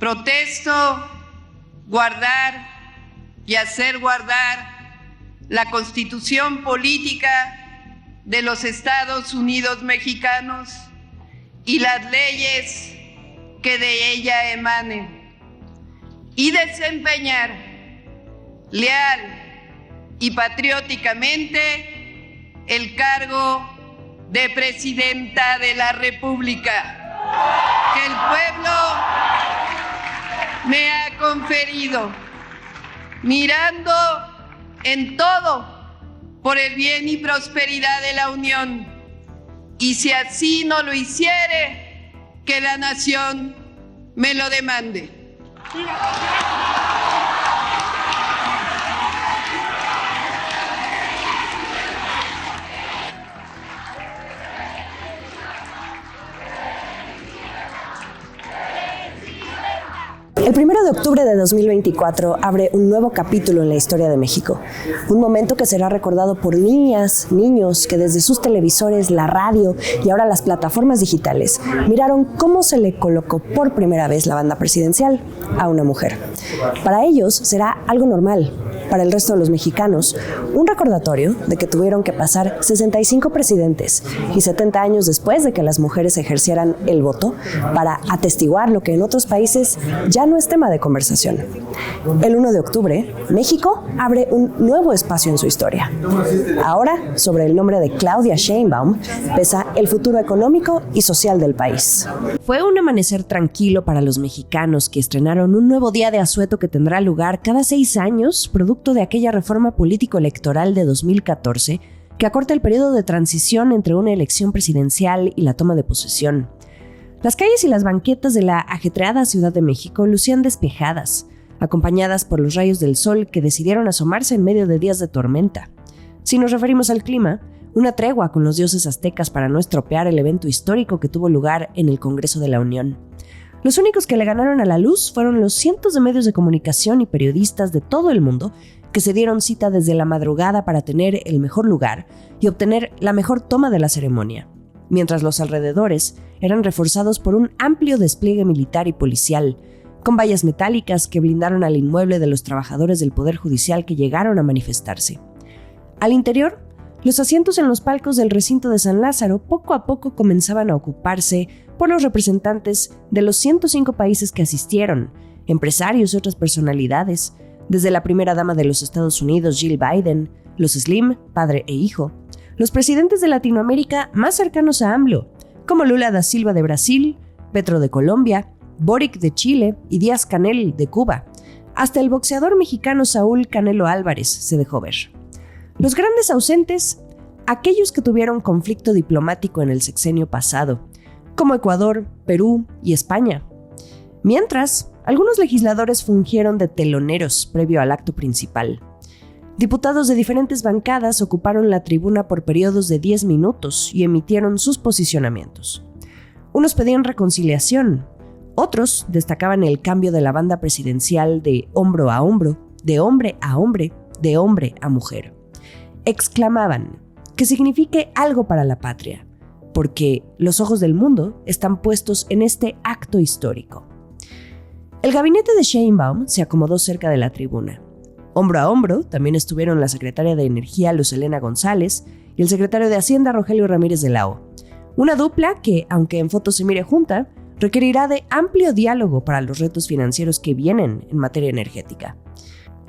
protesto guardar y hacer guardar la Constitución política de los Estados Unidos mexicanos y las leyes que de ella emanen, y desempeñar leal y patrióticamente el cargo de Presidenta de la República que el pueblo me ha conferido, mirando en todo por el bien y prosperidad de la Unión, y si así no lo hiciere, que la nación me lo demande. El 1 de octubre de 2024 abre un nuevo capítulo en la historia de México. Un momento que será recordado por niñas, niños que desde sus televisores, la radio y ahora las plataformas digitales miraron cómo se le colocó por primera vez la banda presidencial a una mujer. Para ellos será algo normal. Para el resto de los mexicanos, un recordatorio de que tuvieron que pasar 65 presidentes y 70 años después de que las mujeres ejercieran el voto para atestiguar lo que en otros países ya no es tema de conversación. El 1 de octubre, México abre un nuevo espacio en su historia. Ahora, sobre el nombre de Claudia Sheinbaum, pesa el futuro económico y social del país. Fue un amanecer tranquilo para los mexicanos que estrenaron un nuevo día de asueto que tendrá lugar cada 6 años, producto de aquella reforma político-electoral de 2014 que acorta el periodo de transición entre una elección presidencial y la toma de posesión. Las calles y las banquetas de la ajetreada Ciudad de México lucían despejadas, acompañadas por los rayos del sol que decidieron asomarse en medio de días de tormenta. Si nos referimos al clima, una tregua con los dioses aztecas para no estropear el evento histórico que tuvo lugar en el Congreso de la Unión. Los únicos que le ganaron a la luz fueron los cientos de medios de comunicación y periodistas de todo el mundo que se dieron cita desde la madrugada para tener el mejor lugar y obtener la mejor toma de la ceremonia, mientras los alrededores eran reforzados por un amplio despliegue militar y policial, con vallas metálicas que blindaron al inmueble de los trabajadores del Poder Judicial que llegaron a manifestarse. Al interior, los asientos en los palcos del recinto de San Lázaro poco a poco comenzaban a ocuparse por los representantes de los 105 países que asistieron, empresarios y otras personalidades, desde la primera dama de los Estados Unidos, Jill Biden, los Slim, padre e hijo, los presidentes de Latinoamérica más cercanos a AMLO, como Lula da Silva de Brasil, Petro de Colombia, Boric de Chile y Díaz-Canel de Cuba, hasta el boxeador mexicano Saúl Canelo Álvarez se dejó ver. Los grandes ausentes, aquellos que tuvieron conflicto diplomático en el sexenio pasado, como Ecuador, Perú y España. Mientras, algunos legisladores fungieron de teloneros previo al acto principal. Diputados de diferentes bancadas ocuparon la tribuna por periodos de 10 minutos y emitieron sus posicionamientos. Unos pedían reconciliación, otros destacaban el cambio de la banda presidencial de hombro a hombro, de hombre a hombre, de hombre a mujer. Exclamaban que signifique algo para la patria, porque los ojos del mundo están puestos en este acto histórico. El gabinete de Sheinbaum se acomodó cerca de la tribuna. Hombro a hombro también estuvieron la secretaria de Energía Luz Helena González y el secretario de Hacienda Rogelio Ramírez de la O. Una dupla que, aunque en foto se mire junta, requerirá de amplio diálogo para los retos financieros que vienen en materia energética.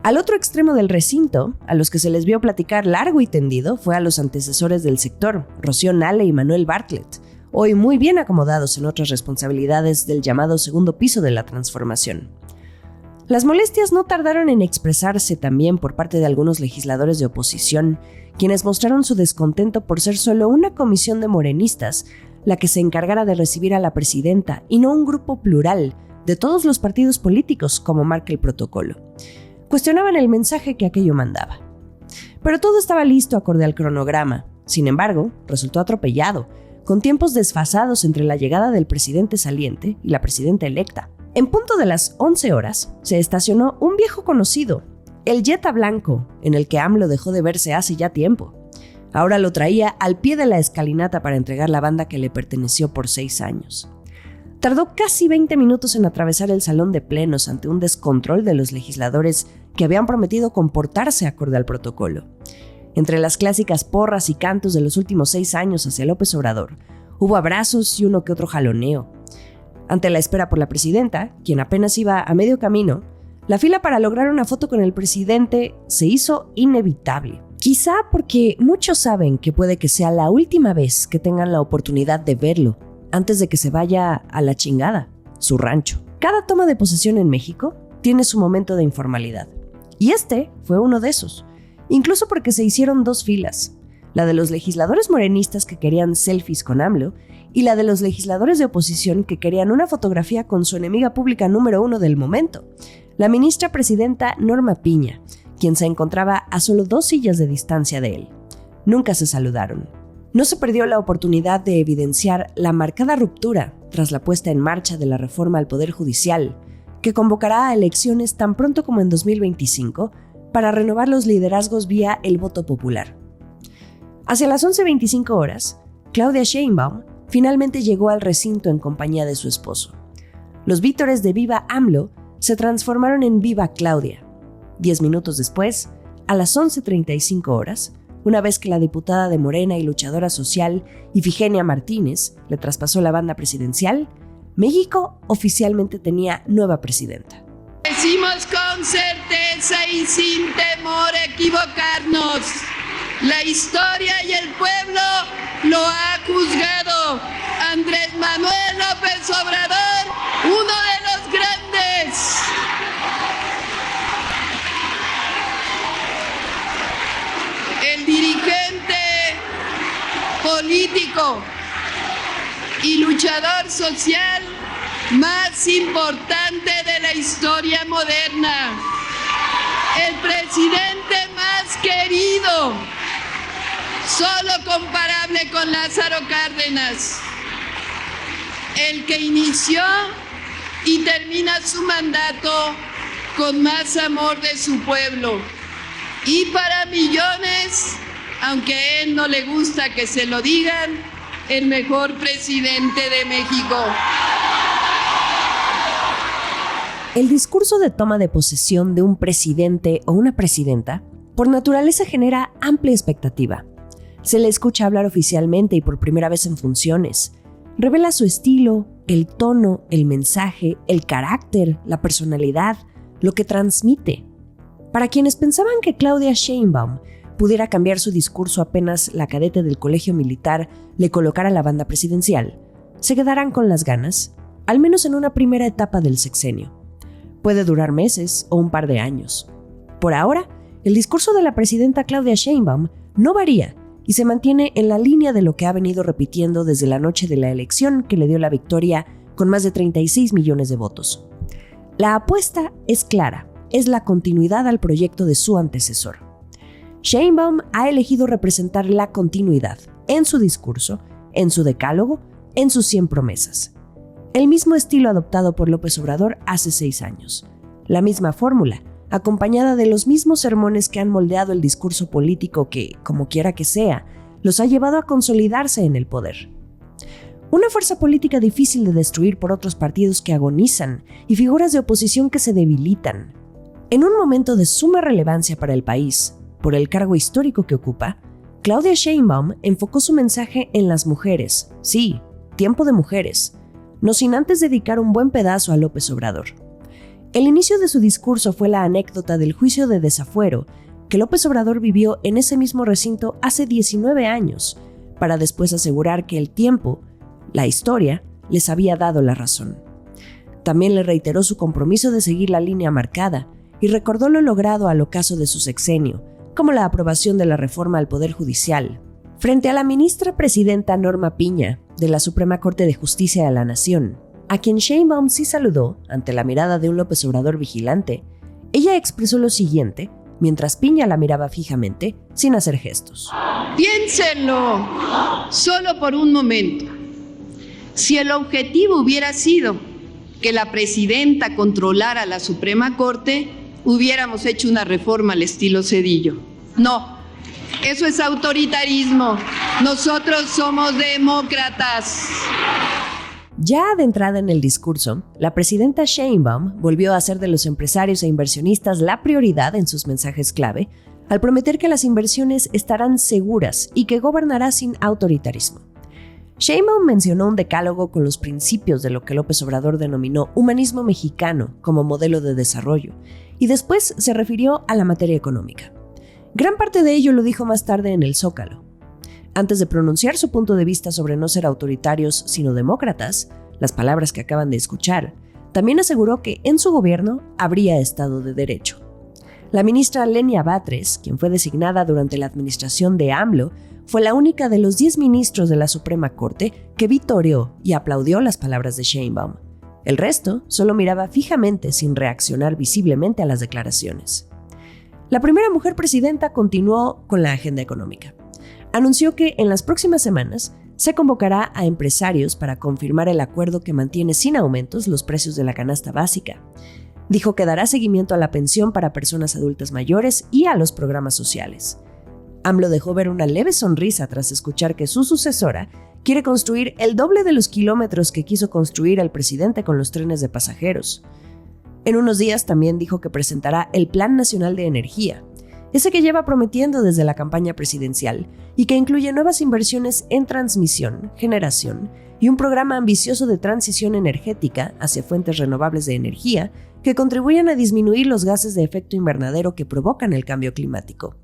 Al otro extremo del recinto, a los que se les vio platicar largo y tendido, fue a los antecesores del sector, Rocío Nale y Manuel Bartlett, hoy muy bien acomodados en otras responsabilidades del llamado segundo piso de la transformación. Las molestias no tardaron en expresarse también por parte de algunos legisladores de oposición, quienes mostraron su descontento por ser solo una comisión de morenistas la que se encargara de recibir a la presidenta y no un grupo plural de todos los partidos políticos como marca el protocolo. Cuestionaban el mensaje que aquello mandaba. Pero todo estaba listo acorde al cronograma. Sin embargo, resultó atropellado, con tiempos desfasados entre la llegada del presidente saliente y la presidenta electa. En punto de las 11 horas, se estacionó un viejo conocido, el Jetta blanco, en el que AMLO dejó de verse hace ya tiempo. Ahora lo traía al pie de la escalinata para entregar la banda que le perteneció por 6 años. Tardó casi 20 minutos en atravesar el salón de plenos ante un descontrol de los legisladores que habían prometido comportarse acorde al protocolo. Entre las clásicas porras y cantos de los últimos 6 años hacia López Obrador, hubo abrazos y uno que otro jaloneo. Ante la espera por la presidenta, quien apenas iba a medio camino, la fila para lograr una foto con el presidente se hizo inevitable. Quizá porque muchos saben que puede que sea la última vez que tengan la oportunidad de verlo, antes de que se vaya a la chingada, su rancho. Cada toma de posesión en México tiene su momento de informalidad. Y este fue uno de esos. Incluso porque se hicieron 2 filas. La de los legisladores morenistas que querían selfies con AMLO y la de los legisladores de oposición que querían una fotografía con su enemiga pública número 1 del momento, la ministra presidenta Norma Piña, quien se encontraba a solo 2 sillas de distancia de él. Nunca se saludaron. No se perdió la oportunidad de evidenciar la marcada ruptura tras la puesta en marcha de la reforma al Poder Judicial, que convocará a elecciones tan pronto como en 2025 para renovar los liderazgos vía el voto popular. Hacia las 11:25 horas, Claudia Sheinbaum finalmente llegó al recinto en compañía de su esposo. Los vítores de Viva AMLO se transformaron en Viva Claudia. 10 minutos después, a las 11:35 horas, una vez que la diputada de Morena y luchadora social Ifigenia Martínez le traspasó la banda presidencial, México oficialmente tenía nueva presidenta. Decimos con certeza y sin temor equivocarnos. La historia y el pueblo lo ha juzgado. Andrés Manuel López Obrador, uno de los grandes. El dirigente político y luchador social más importante de la historia moderna. El presidente más querido, solo comparable con Lázaro Cárdenas. El que inició y termina su mandato con más amor de su pueblo. Y para millones, aunque a él no le gusta que se lo digan, el mejor presidente de México. El discurso de toma de posesión de un presidente o una presidenta, por naturaleza genera amplia expectativa. Se le escucha hablar oficialmente y por primera vez en funciones. Revela su estilo, el tono, el mensaje, el carácter, la personalidad, lo que transmite. Para quienes pensaban que Claudia Sheinbaum pudiera cambiar su discurso apenas la cadete del colegio militar le colocara la banda presidencial, se quedarán con las ganas, al menos en una primera etapa del sexenio. Puede durar meses o un par de años. Por ahora, el discurso de la presidenta Claudia Sheinbaum no varía y se mantiene en la línea de lo que ha venido repitiendo desde la noche de la elección que le dio la victoria con más de 36 millones de votos. La apuesta es clara, es la continuidad al proyecto de su antecesor. Sheinbaum ha elegido representar la continuidad en su discurso, en su decálogo, en sus 100 promesas. El mismo estilo adoptado por López Obrador hace 6 años. La misma fórmula, acompañada de los mismos sermones que han moldeado el discurso político que, como quiera que sea, los ha llevado a consolidarse en el poder. Una fuerza política difícil de destruir por otros partidos que agonizan y figuras de oposición que se debilitan. En un momento de suma relevancia para el país, por el cargo histórico que ocupa, Claudia Sheinbaum enfocó su mensaje en las mujeres. Sí, tiempo de mujeres, no sin antes dedicar un buen pedazo a López Obrador. El inicio de su discurso fue la anécdota del juicio de desafuero que López Obrador vivió en ese mismo recinto hace 19 años, para después asegurar que el tiempo, la historia, les había dado la razón. También le reiteró su compromiso de seguir la línea marcada y recordó lo logrado al ocaso de su sexenio, como la aprobación de la reforma al Poder Judicial. Frente a la ministra presidenta Norma Piña, de la Suprema Corte de Justicia de la Nación, a quien Sheinbaum sí saludó ante la mirada de un López Obrador vigilante, ella expresó lo siguiente, mientras Piña la miraba fijamente, sin hacer gestos. Piénsenlo, solo por un momento. Si el objetivo hubiera sido que la presidenta controlara la Suprema Corte, hubiéramos hecho una reforma al estilo Zedillo. No, eso es autoritarismo. Nosotros somos demócratas. Ya adentrada en el discurso, la presidenta Sheinbaum volvió a hacer de los empresarios e inversionistas la prioridad en sus mensajes clave, al prometer que las inversiones estarán seguras y que gobernará sin autoritarismo. Sheinbaum mencionó un decálogo con los principios de lo que López Obrador denominó humanismo mexicano como modelo de desarrollo, y después se refirió a la materia económica. Gran parte de ello lo dijo más tarde en el Zócalo. Antes de pronunciar su punto de vista sobre no ser autoritarios sino demócratas, las palabras que acaban de escuchar, también aseguró que en su gobierno habría Estado de Derecho. La ministra Lenia Batres, quien fue designada durante la administración de AMLO, fue la única de los 10 ministros de la Suprema Corte que vitoreó y aplaudió las palabras de Sheinbaum. El resto solo miraba fijamente sin reaccionar visiblemente a las declaraciones. La primera mujer presidenta continuó con la agenda económica. Anunció que en las próximas semanas se convocará a empresarios para confirmar el acuerdo que mantiene sin aumentos los precios de la canasta básica. Dijo que dará seguimiento a la pensión para personas adultas mayores y a los programas sociales. AMLO dejó ver una leve sonrisa tras escuchar que su sucesora quiere construir el doble de los kilómetros que quiso construir el presidente con los trenes de pasajeros. En unos días también dijo que presentará el Plan Nacional de Energía, ese que lleva prometiendo desde la campaña presidencial y que incluye nuevas inversiones en transmisión, generación y un programa ambicioso de transición energética hacia fuentes renovables de energía que contribuyan a disminuir los gases de efecto invernadero que provocan el cambio climático.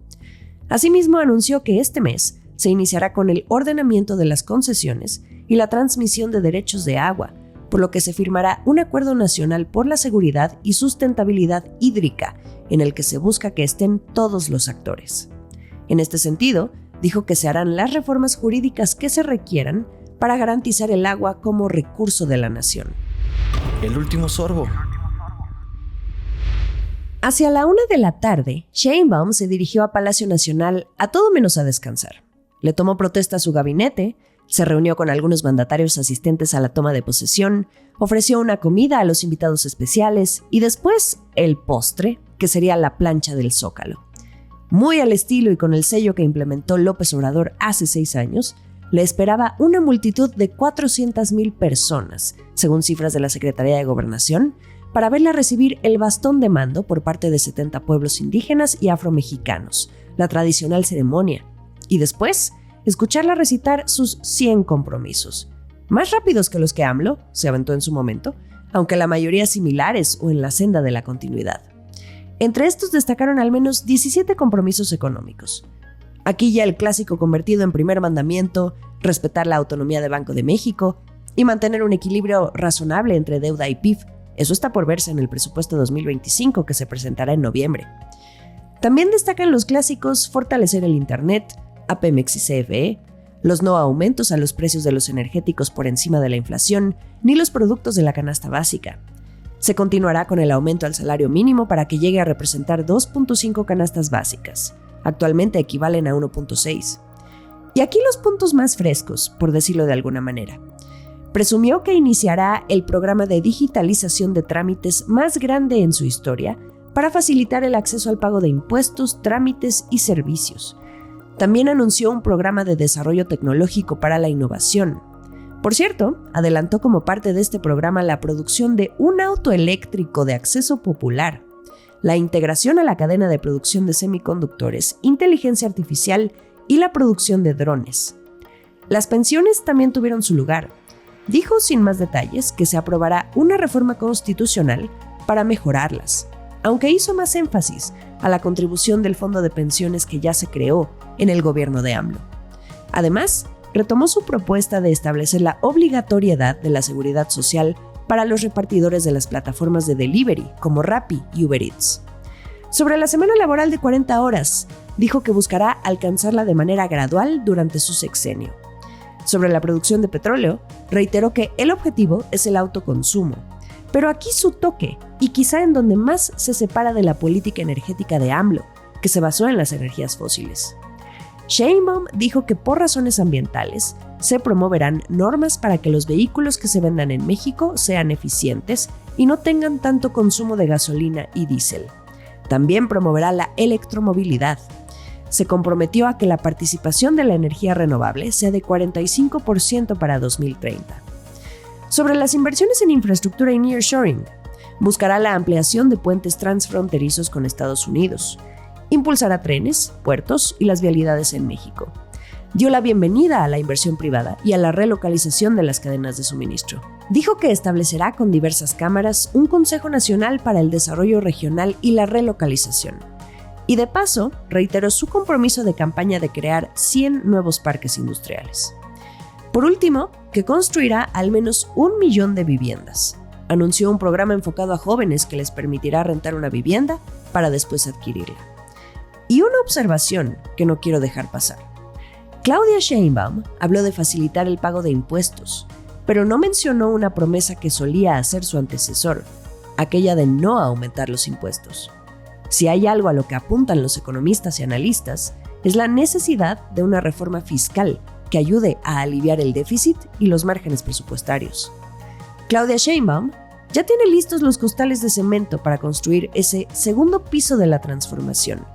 Asimismo, anunció que este mes se iniciará con el ordenamiento de las concesiones y la transmisión de derechos de agua, por lo que se firmará un acuerdo nacional por la seguridad y sustentabilidad hídrica, en el que se busca que estén todos los actores. En este sentido, dijo que se harán las reformas jurídicas que se requieran para garantizar el agua como recurso de la nación. El último sorbo. Hacia la 1 de la tarde, Sheinbaum se dirigió a Palacio Nacional a todo menos a descansar. Le tomó protesta a su gabinete, se reunió con algunos mandatarios asistentes a la toma de posesión, ofreció una comida a los invitados especiales y después el postre, que sería la plancha del Zócalo. Muy al estilo y con el sello que implementó López Obrador hace 6 años, le esperaba una multitud de 400,000 personas, según cifras de la Secretaría de Gobernación, para verla recibir el bastón de mando por parte de 70 pueblos indígenas y afromexicanos, la tradicional ceremonia, y después escucharla recitar sus 100 compromisos, más rápidos que los que AMLO se aventó en su momento, aunque la mayoría similares o en la senda de la continuidad. Entre estos destacaron al menos 17 compromisos económicos. Aquí ya el clásico convertido en primer mandamiento, respetar la autonomía de Banco de México y mantener un equilibrio razonable entre deuda y PIB. Eso está por verse en el presupuesto 2025 que se presentará en noviembre. También destacan los clásicos fortalecer el Internet, a Pemex y CFE, los no aumentos a los precios de los energéticos por encima de la inflación, ni los productos de la canasta básica. Se continuará con el aumento al salario mínimo para que llegue a representar 2.5 canastas básicas. Actualmente equivalen a 1.6. Y aquí los puntos más frescos, por decirlo de alguna manera. Presumió que iniciará el programa de digitalización de trámites más grande en su historia para facilitar el acceso al pago de impuestos, trámites y servicios. También anunció un programa de desarrollo tecnológico para la innovación. Por cierto, adelantó como parte de este programa la producción de un auto eléctrico de acceso popular, la integración a la cadena de producción de semiconductores, inteligencia artificial y la producción de drones. Las pensiones también tuvieron su lugar. Dijo sin más detalles que se aprobará una reforma constitucional para mejorarlas, aunque hizo más énfasis a la contribución del fondo de pensiones que ya se creó en el gobierno de AMLO. Además, retomó su propuesta de establecer la obligatoriedad de la seguridad social para los repartidores de las plataformas de delivery como Rappi y Uber Eats. Sobre la semana laboral de 40 horas, dijo que buscará alcanzarla de manera gradual durante su sexenio. Sobre la producción de petróleo, reiteró que el objetivo es el autoconsumo, pero aquí su toque, y quizá en donde más se separa de la política energética de AMLO, que se basó en las energías fósiles. Sheinbaum dijo que por razones ambientales se promoverán normas para que los vehículos que se vendan en México sean eficientes y no tengan tanto consumo de gasolina y diésel. También promoverá la electromovilidad. Se comprometió a que la participación de la energía renovable sea de 45% para 2030. Sobre las inversiones en infraestructura y nearshoring, buscará la ampliación de puentes transfronterizos con Estados Unidos, impulsará trenes, puertos y las vialidades en México. Dio la bienvenida a la inversión privada y a la relocalización de las cadenas de suministro. Dijo que establecerá con diversas cámaras un Consejo Nacional para el Desarrollo Regional y la Relocalización. Y de paso, reiteró su compromiso de campaña de crear 100 nuevos parques industriales. Por último, que construirá al menos 1 millón de viviendas. Anunció un programa enfocado a jóvenes que les permitirá rentar una vivienda para después adquirirla. Y una observación que no quiero dejar pasar. Claudia Sheinbaum habló de facilitar el pago de impuestos, pero no mencionó una promesa que solía hacer su antecesor, aquella de no aumentar los impuestos. Si hay algo a lo que apuntan los economistas y analistas, es la necesidad de una reforma fiscal que ayude a aliviar el déficit y los márgenes presupuestarios. Claudia Sheinbaum ya tiene listos los costales de cemento para construir ese segundo piso de la transformación,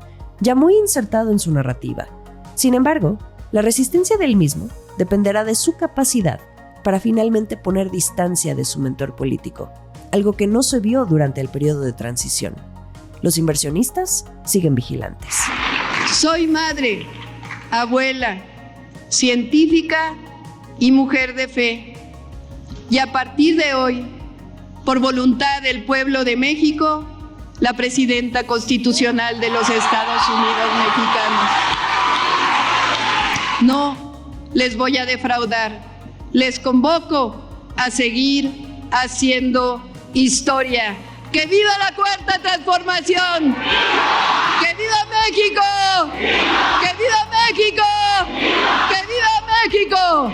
ya muy insertado en su narrativa. Sin embargo, la resistencia del mismo dependerá de su capacidad para finalmente poner distancia de su mentor político, algo que no se vio durante el periodo de transición. Los inversionistas siguen vigilantes. Soy madre, abuela, científica y mujer de fe. Y a partir de hoy, por voluntad del pueblo de México, la presidenta constitucional de los Estados Unidos mexicanos. No les voy a defraudar. Les convoco a seguir haciendo historia. ¡Que viva la Cuarta Transformación! ¡Que viva México! ¡Que viva México! ¡Que viva México!